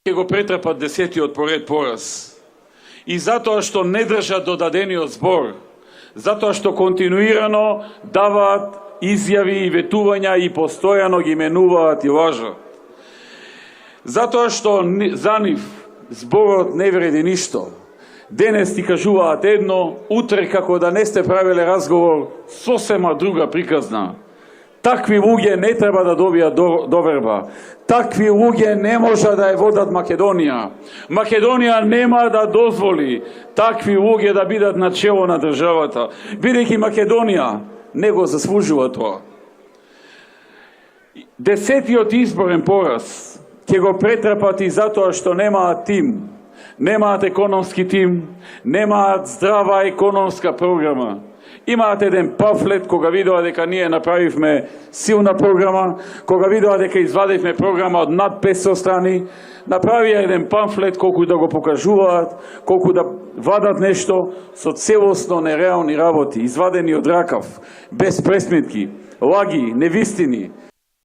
ќе го претрпат 10-тиот поред пораз. И затоа што не држат додадениот збор, затоа што континуирано даваат изјави и ветувања и постојано ги менуваат и лажат. Затоа што за нив зборот не вреди ништо. Денес ти кажуваат едно, утре како да не сте правиле разговор, сосема друга приказна. Такви луѓе не треба да добијат доверба. Такви луѓе не може да ја водат Македонија. Македонија нема да дозволи такви луѓе да бидат на чело на државата, бидејќи Македонија не го заслужува тоа. 10-тиот изборен пораз ќе го претрпат и затоа што немаат тим, немаат економски тим, немаат здрава економска програма. Имаат еден памфлет кога видоа дека ние направивме силна програма, кога видоа дека извадивме програма од над 500 страни, направија еден памфлет колку да го покажуваат, колку да вадат нешто со целосно нереални работи, извадени од ракав, без пресметки, лаги, невистини.